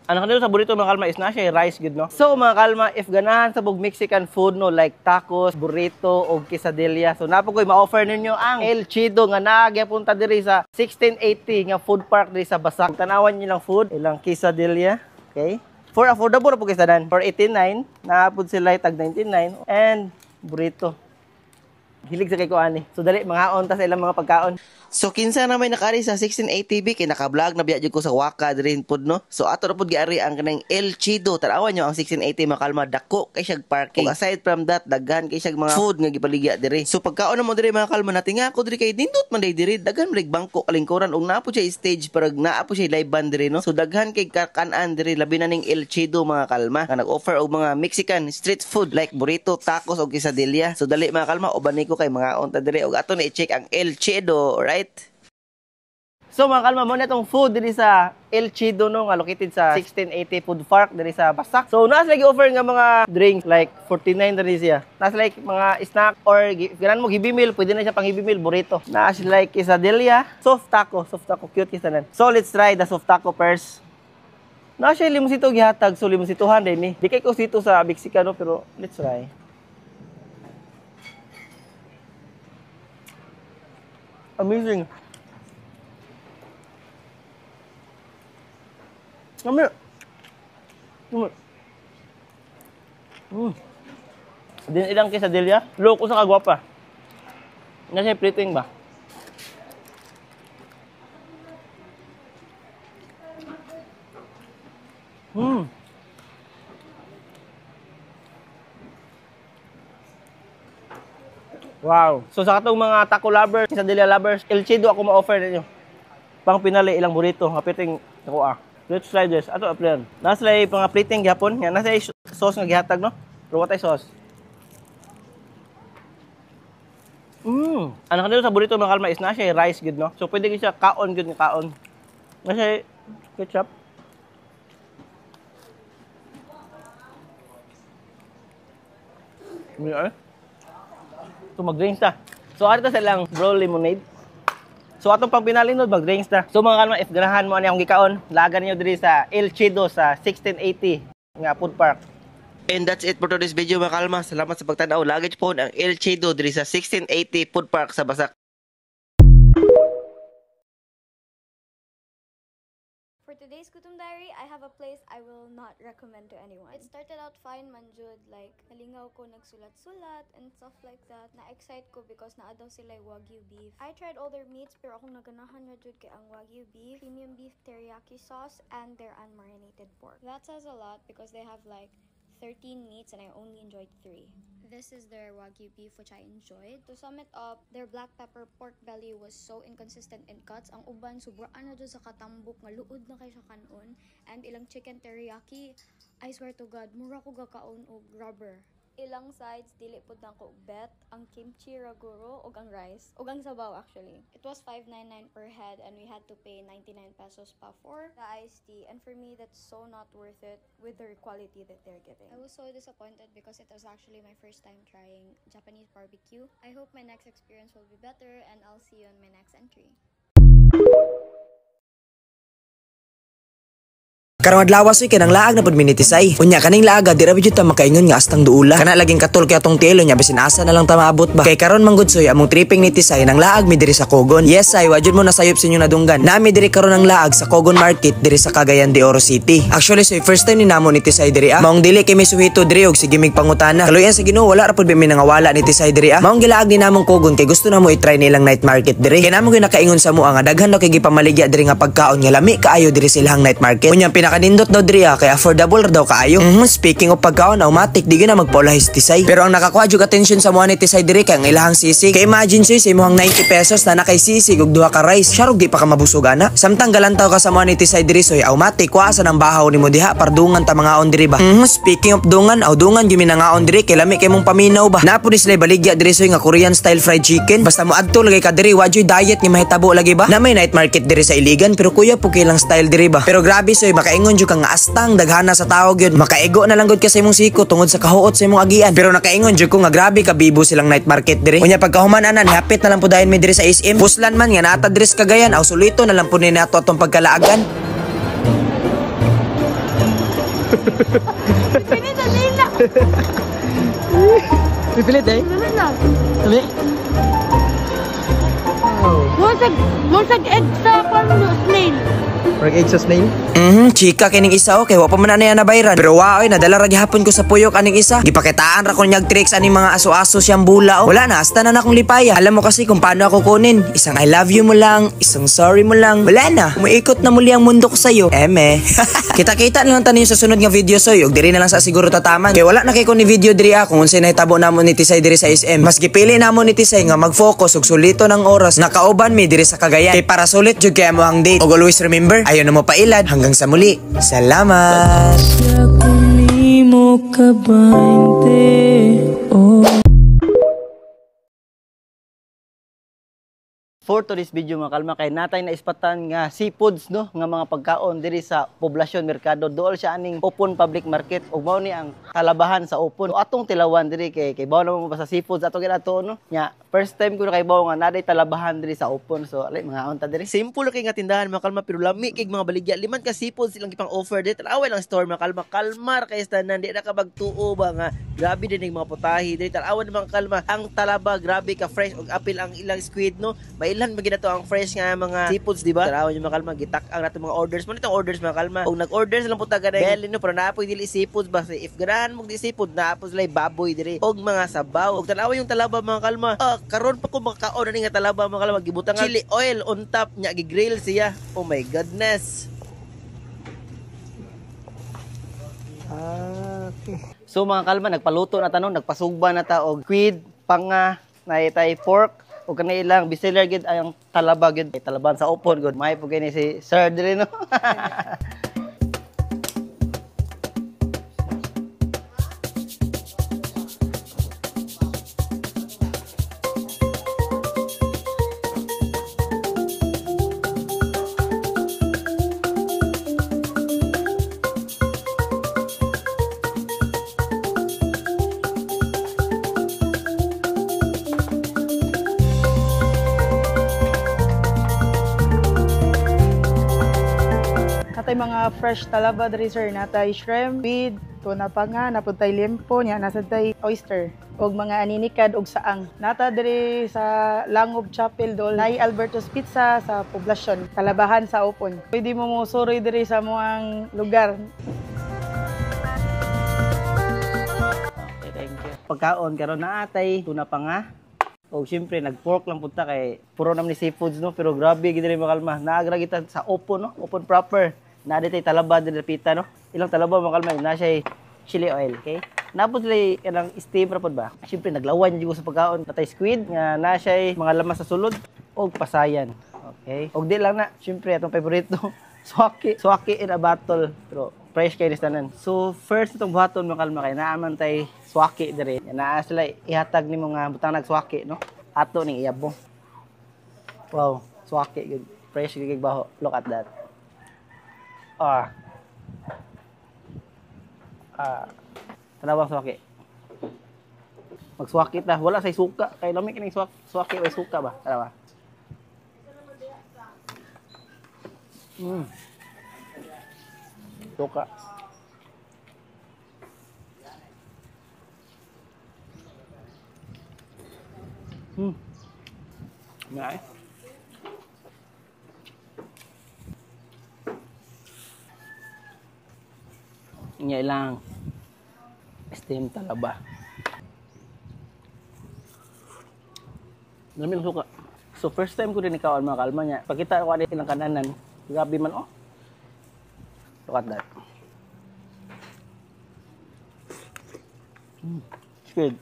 Ano kanito sa burrito mga kalma is na siya rice good no. So mga kalma, if ganahan sa bug Mexican food no like tacos, burrito o quesadilla, so napo koy ma-offer ninyo ang El Chido nga nagyapunta diri sa 1680 nga food park diri sa Basak. Tanawan niyo lang food, ilang quesadilla, okay? For affordable po kay sadan. For 89, naapod sila tag 99 and burrito. Hilig sa kay ko ani. So dali mga on ta sa ilang mga pagkaon. So kinsa na may nakari sa 1680B kay naka-vlog na biya jud ko sa Waka diri pod no. So ato ra pod giari ang kanang El Chido. Tanawan nyo ang 1680 makalma dako kay siya parking. Aside from that daghan kay siya mga food nga gipaligya diri. So pagkaon mo diri mga kalma natin nga ako diri kay nindot man diri daghan man bangko kalingkuran ug naa po siya stage parag naa po siya live band diri no. So daghan kay kakan-an diri labi na ning El Chido mga kalma nga nag-offer og mga Mexican street food like burrito, tacos ug quesadilla. So dali mga kalma uban ko kay mga unta diri ug ato ni i-check ang El Chido, right? So mga kalma, mo na itong food diri sa El Chido no, nga located sa 1680 Food Park diri sa Basak. So nasa lagi offer nga mga drinks like 49 diri siya. Nasa like mga snack or ganan mo hibi meal, pwede na siya pang hibi meal, burrito. Nasa like quesadilla, soft taco cute isa nan. So let's try the soft taco first. Nasa limosito gihatag, so limositohan din ni. Di kay ko sito sa Mexicano pero let's try. Amazing. Kami. Din ilang quesadilla. Loko sa kagwapa. Nasa plating ba? Wow. So sa katong mga taco lovers, quesadilla lovers, El Chido ako ma-offer ninyo. Pang pinali ilang burrito, kapiting ako Let's try this. Ato aplan. Nasa lay mga plating gyapon. Nga nasa sauce nga gihatag no. Pero what sauce? Ano kanito sa burrito mga kalma is na siya rice good no. So pwede siya kaon good nga kaon. Nasa ketchup. So mag-drinks ta. So ato sa lang bro lemonade. So atong pang pinalinod mag-drinks ta. So mga kalma, if ganahan mo ani akong gikaon, lagan niyo diri sa El Chido sa 1680 nga food park. And that's it for today's video mga kalma. Salamat sa pagtanaw. Lagay po ang El Chido diri sa 1680 food park sa Basak. For today's Gutom Diary, I have a place I will not recommend to anyone. It started out fine man jud, like nalingaw ko nagsulat-sulat and stuff like that. Na-excite ko because naa daw sila Wagyu beef. I tried all their meats pero akong naganahan na jud kay ang Wagyu beef, premium beef teriyaki sauce, and their unmarinated pork. That says a lot because they have like 13 meats and I only enjoyed 3. This is their Wagyu beef which I enjoyed. To sum it up, their black pepper pork belly was so inconsistent in cuts. Ang uban sobraan na dyan sa katambok nga luod na kay sa kanon. And ilang chicken teriyaki, I swear to God, mura ko gakaon og rubber. Ilang sides, dili pod na ko bet, ang kimchi raguro, og ang rice, og ang sabaw actually. It was 5.99 per head and we had to pay 99 pesos pa for the iced tea. And for me, that's so not worth it with the quality that they're giving. I was so disappointed because it was actually my first time trying Japanese barbecue. I hope my next experience will be better and I'll see you on my next entry. Karong adlaw soy kanang laag na pud minitisay. Unya kaning laaga dira jud ta makaingon nga astang duula. Kana laging katol kay atong telo nya bisin asa na lang ta maabot ba. Kay karon manggod soy among tripping ni Tisay nang laag mi diri sa Kogon. Yes ay wajud mo nasayop sa inyo nadunggan. Nami diri karon ang laag sa Kogon Market diri sa Cagayan de Oro City. Actually soy first time ni namo ni Tisay diri Maong dili kay mi suhito diri og sige mig pangutana. Kaluyan sa Ginoo wala ra pud mi nangawala ni Tisay diri Maong gilaag ni namong Kogon kay gusto namo i-try nilang night market diri. Kay namo gyud nakaingon sa mua nga daghan daw kay gipamaligya diri nga pagkaon nga lami kaayo diri sa ilang night market. Unya pinakadindot daw diri kay affordable daw kaayo. Speaking of pagkaon, automatic di gyud na magpaulahis Tisay. Pero ang nakakuha jud attention sa mga ni Tisay diri kay ang ilahang sisig. Kay imagine soy sa imong 90 pesos na nakay sisig ug duha ka rice. Syarog di pa ka mabusog ana. Samtang galantaw ka sa mga ni Tisay diri soy automatic kuasa ng bahaw nimo diha pardungan ta mga on diri ba. Speaking of dungan, dungan gyud minangaon diri kay lami kay mong paminaw ba. Napo ni sila baligya diri soy nga Korean style fried chicken. Basta mo adto lagay ka diri wa jud diet nga mahitabo lagi ba. Na may night market diri sa Iligan pero kuya po lang style diri ba. Pero grabe soy makaingon jud ka nga astang daghana sa tao gyud. Makaigo na lang gud ka sa imong siko tungod sa kahuot sa imong agian. Pero nakaingon jud ko nga grabe ka bibo silang night market diri. Unya pagkahuman ana hapit na lang pud dayon mi diri sa SM. Puslan man nga naata diri sa Cagayan aw sulito na lang pud ni nato atong pagkalaagan. Pinita nila. Pipilit eh. Ano na? Sabi? Musag egg sa snail. Parang egg sa snail? Chika kining isa kay wa pa man na yan nabayran. Pero waoy nadala ra gihapon ko sa puyok aning isa. Gipakitaan ra ko niyag tricks aning mga aso-aso siyang bula oh. Wala na hasta na akong lipaya. Alam mo kasi kung paano ako kunin. Isang I love you mo lang, isang sorry mo lang. Wala na. Umuikot na muli ang mundo ko sa'yo. Eme. Kita-kita na lang tanin sa sunod nga video soy. Ug diri na lang sa siguro tataman. Kay wala na kay ko ni video diri kung unsay nahitabo namon ni Tisay diri sa SM. Mas gipili namon ni Tisay nga mag-focus ug sulito ng oras na kauban mi diri sa Cagayan. Kay para sulit jud kay amo ang date. Ug always remember, ayaw na mo pailad hanggang sa muli. Salamat. For today's video mga kalma kay natay na ispatan nga seafoods no nga mga pagkaon diri sa poblasyon merkado dool siya aning open public market ug mao ni ang kalabahan sa open. So, atong tilawan diri kay bawo naman mo ba sa seafoods ato ginato no. Nya first time ko na kay bawo nga naday talabahan diri sa open. So alay mga unta diri. Simple kay nga tindahan mga kalma pero lami kay mga baligya. Liman ka seafoods silang gipang offer diri. Talaway lang store mga kalma. Kalmar kay tanan di na ka magtuo ba nga grabe din mga putahe diri. Talaway mga kalma. Ang talaba grabe ka fresh ug apil ang ilang squid no. Ilan magina to ang fresh nga mga seafoods, di ba? Tarawan yung mga kalma, gitak-ang natin mga orders. Mo nitong orders mga kalma. Kung nag-order sila po taga na belly no, pero naapoy dili seafoods ba? If ganahan mo di seafood, naapoy sila baboy diri. Og mga sabaw. Og tanawa yung talaba mga kalma. Karon pa ko makakaon ani nga talaba mga kalma, gibutang chili oil on top nya gigrill siya. Oh my goodness. Okay. So mga kalma, nagpaluto na tanon, nagpasugba na ta og squid, panga, naitay pork. O kanay ilang bestseller gid ang talaba gid talaban sa upon gud may po kini si Sir diri no. Natay mga fresh talaba diri sir, natay shrimp, squid, tuna panga, napuntay limpo, nya nasad oyster og mga aninikad og saang. Nata diri sa Langob Chapel dol nay Alberto's Pizza sa poblasyon, talabahan sa Opon. Pwede mo musuroy diri sa muang lugar. Okay, thank you. Pagkaon karon na atay tuna panga. O syempre nag-pork lang punta kay puro naman ni seafoods no pero grabe gid diri makalma. Naagra kita sa Opon no, Opon proper. Na dito talaba dili pita no. Ilang talaba makalma na siya chili oil, okay? Napod sila ilang steam ra pod ba. Syempre naglawan jud sa pagkaon natay squid nga na siya mga lamas sa sulod og pasayan. Okay? Og di lang na syempre atong favorito swaki in a bottle pero fresh kay tanan. So first itong buhaton makalma kay naaman tay swaki diri. Naa sila ihatag nimo nga butang nagswaki no. Ato ning iyabo. Wow, swaki good. Fresh gig baho. Look at that. Tanawang swaki. Magswaki ta, wala say suka. Kay lami kining swaki way suka ba? Tanawa. Suka. Ngay. Nya ilang steam talaba. Dami ng suka. So first time ko din ikaw mga kalma niya. Pakita ko ano ilang kananan. Grabe man oh. Look at that. It's good.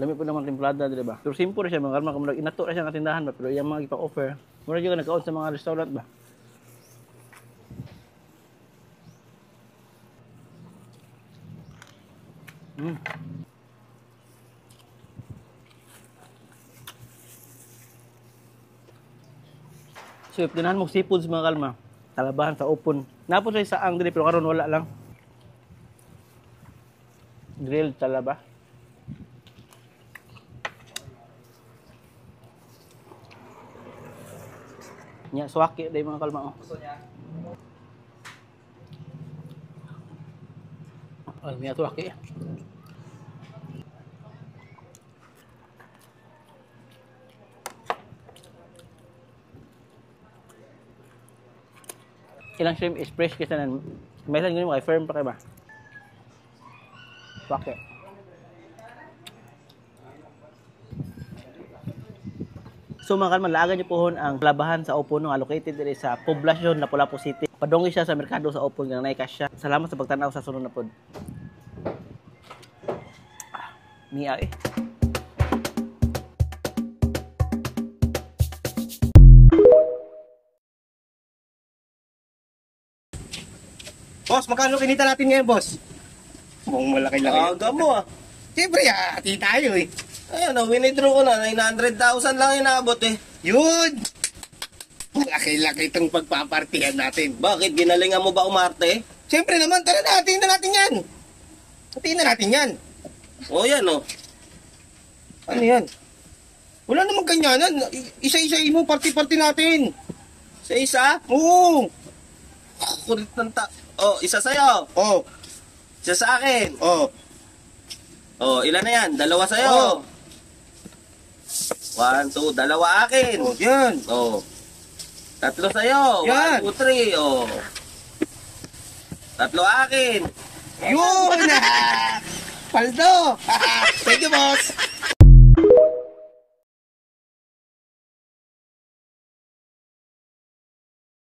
Lami po naman timplada, di ba? Pero simple siya, mga kalma. Kung inato na siya ng tindahan ba, pero yung mga ipang-offer, muna juga nagkaon sa mga restaurant ba? So, if ganahan mo seafoods, mga kalma, Talabahan sa upon. Napos sa saang dili pero karon wala lang. Grilled talaba. Nya swaki day mga kalma. Oh, niya swaki. Ilang shrimp is fresh kasi nan. May lang mo kay firm pa kay ba? Swaki. So mga kalman, laagan niyo pohon ang labahan sa Opon nga located diri sa poblasyon Lapu-Lapu City. Padungi siya sa merkado sa Opon nga nay kasya. Salamat sa pagtanaw sa sunod na pod. Mia eh. Boss, magkano kinita natin ngayon, boss? Mukhang malaki-laki. Aga mo ah. Siyempre, hati tayo eh. Ayan, winidraw ko na. 900,000 lang inaabot eh. Yun! Malaki-laki itong pagpapartihan natin. Bakit? Ginalingan mo ba umarte? Siyempre naman, tara na, hatiin na natin yan. Hatiin na natin yan. O yan o. Ano yan? Wala namang ganyanan. Isa-isain mo, party-party natin. Sa isa? Oo. Kulit ng Oh, isa sa'yo. Oh, Isa sa akin. oh. Oh, ilan na yan? Dalawa sa'yo. Oh. 1, 2, dalawa akin. Oh, yan. Oh. Tatlo sa'yo. Yan. 1, 2, 3. Oh. Tatlo akin. Yun! Paldo! Thank you, boss.